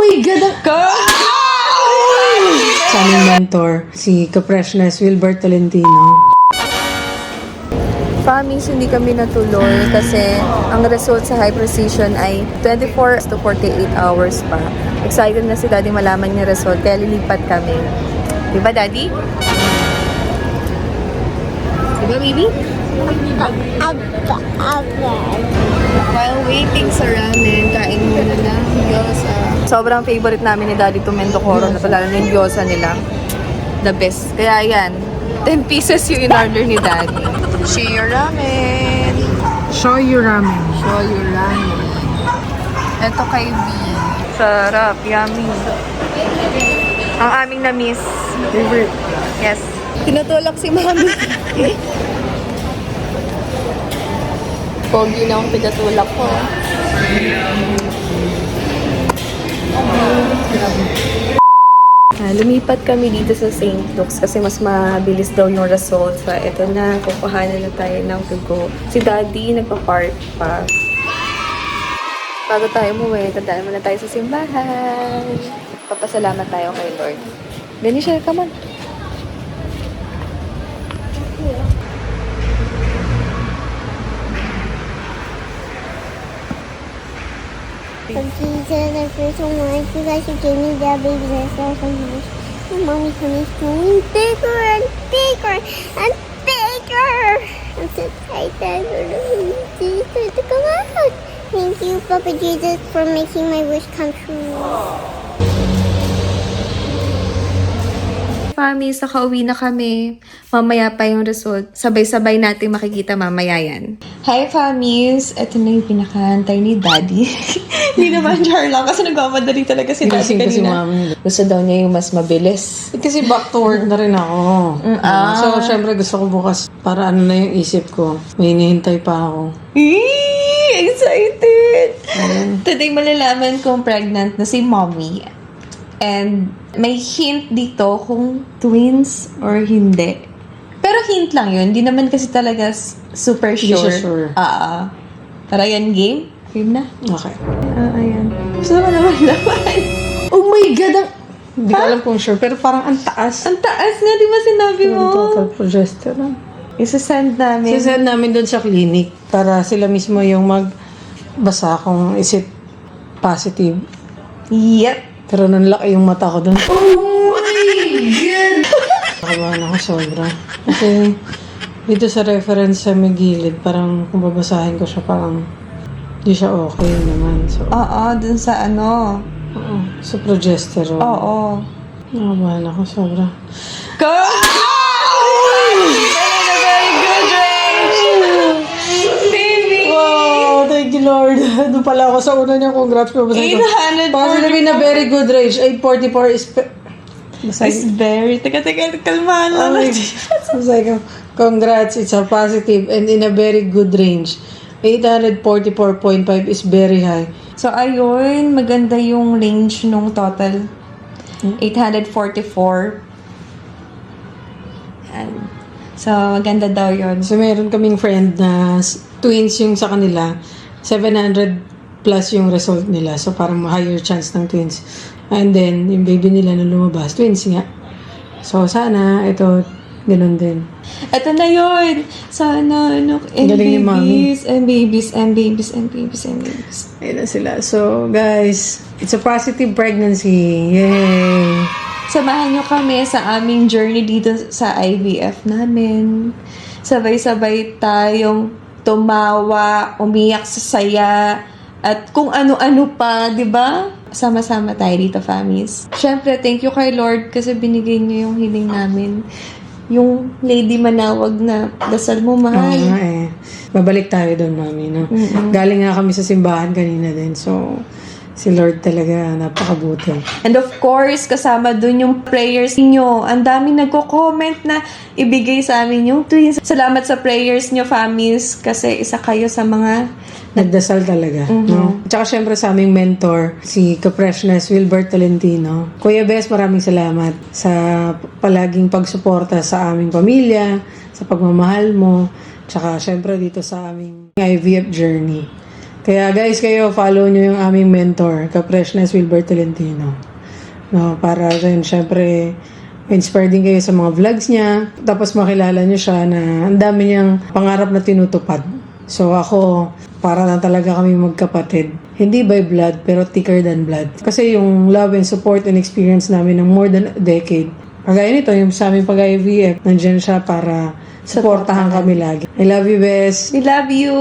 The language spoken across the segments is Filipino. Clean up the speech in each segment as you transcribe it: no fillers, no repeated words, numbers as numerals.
my God! Sa aming mentor, si Kapreshnes Wilbert Tolentino. Promise, hindi kami natuloy kasi ang result sa high precision ay 24 to 48 hours pa. Excited na si Daddy malaman yung result, kaya lilipat kami. Diba, Daddy? Diba, baby? While waiting sa ramen, kain muna ng gyoza. Sobrang favorite namin ni Daddy to Mendocoro na lalo na yung gyoza nila. The best. Kaya yan, 10 pieces yung in-order ni Daddy. Share your ramen. Show you ramen. Show your ramen. Ito kay B. Sarap. Yummy. Ang aming na-miss. Favorite. Yes. Tinutulak si Mami. Pogi na akong pinatulak ko. Lumipat kami dito sa St. Luke's kasi mas mabilis daw yung results. So, ito na, kukuhanan na tayo ng tugo. Si Daddy nagpa-park pa. Bago tayo umuwi, tandaan muna tayo sa simbahan. Papasalamat tayo kay Lord. Denisha, come on. So Jesus, I pray so much. You guys should give me that baby that's so much. My mommy's coming growing bigger and bigger and bigger. I'm so excited for Jesus to come out. Thank you, Papa Jesus, for making my wish come true. Promise, nakauwi na kami. Mamaya pa yung result. Sabay-sabay natin makikita mamaya yan. Hi, Famis! Ito na yung pinakahantay ni Daddy. Hindi naman char lang kasi nagmamadali talaga si Daddy Gising kasi kanina. mami. Gusto daw niya yung mas mabilis. Kasi back to work na rin ako. So, syempre gusto ko bukas para ano na yung isip ko. May hinihintay pa ako. Excited! Today malalaman kung pregnant na si Mommy. And may hint dito kung twins or hindi. Pero hint lang yun. Hindi naman kasi talaga super Hindi sure. siya sure. Tara yan, game? Game na? Okay. Ayan. Gusto ko naman naman. Oh my God! Hindi ko alam kung sure, pero parang ang taas. Ang taas nga, di ba sinabi mo? Yung total progesterone. Isa-send namin. Sisend namin doon sa clinic para sila mismo yung magbasa kung is it positive. Yep. Pero nanlaki yung mata ko doon. Oh my God! Nakabahan ako sobra. Kasi dito sa reference sa may gilid, parang kung babasahin ko siya, parang hindi siya okay naman. So, Oo, dun sa ano. oo, sa progesterone. Oo. Nakabahan ako sobra. Go! Very good, Rach! Baby! Wow, thank you Lord. Doon pala ako sa una niya. Congrats po. 844. Para sinabi na very good range. 844 is... It's very... Teka, kalmahan lang. Masay ko. Congrats, it's a positive and in a very good range. 844.5 is very high. So, ayun. Maganda yung range nung total. 844. Yan. So, maganda daw yun. So, meron kaming friend na twins yung sa kanila. 700 plus yung result nila. So, parang higher chance ng twins. And then, yung baby nila na lumabas, twins nga. So, sana, ito, ganun din. Ito na yun. Sana, ano, and Galing ni Mami. babies, and babies, and babies, and babies, and babies. Ayun na sila. So, guys, it's a positive pregnancy. Yay! Samahan nyo kami sa aming journey dito sa IVF namin. Sabay-sabay tayong tumawa, umiyak sa saya, at kung ano-ano pa, di ba? Sama-sama tayo dito, famis. Siyempre, thank you kay Lord kasi binigay niyo yung hiling namin. Yung Lady Manawag na dasal mo, mahal. Oo nga eh. Babalik tayo doon, mami, no? Galing nga kami sa simbahan kanina din. So, si Lord talaga napakabuti. And of course, kasama dun yung prayers niyo. Ang daming nagko-comment na ibigay sa amin yung twins. Salamat sa prayers niyo, famis, kasi isa kayo sa mga Nagdasal talaga, no? Tsaka syempre sa aming mentor, si Kapreshnes Wilbert Tolentino. Kuya Bes, maraming salamat sa palaging pagsuporta sa aming pamilya, sa pagmamahal mo, tsaka syempre dito sa aming IVF journey. Kaya guys, kayo follow nyo yung aming mentor, Ka-Freshness Wilbert Tolentino. No, para rin syempre inspired din kayo sa mga vlogs niya. Tapos makilala nyo siya na ang dami niyang pangarap na tinutupad. So ako, para lang talaga kami magkapatid. Hindi by blood, pero thicker than blood. Kasi yung love and support and experience namin ng more than a decade. Kagaya nito, yung sa aming pag-IVF, nandiyan siya para supportahan kami lagi. I love you, Bes. We love you.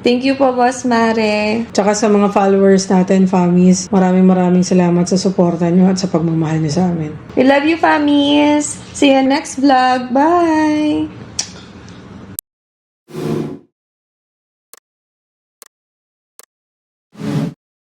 Thank you po, Boss Mare. Tsaka sa mga followers natin, famis, maraming salamat sa suporta nyo at sa pagmamahal nyo sa amin. We love you, famis. See you next vlog. Bye!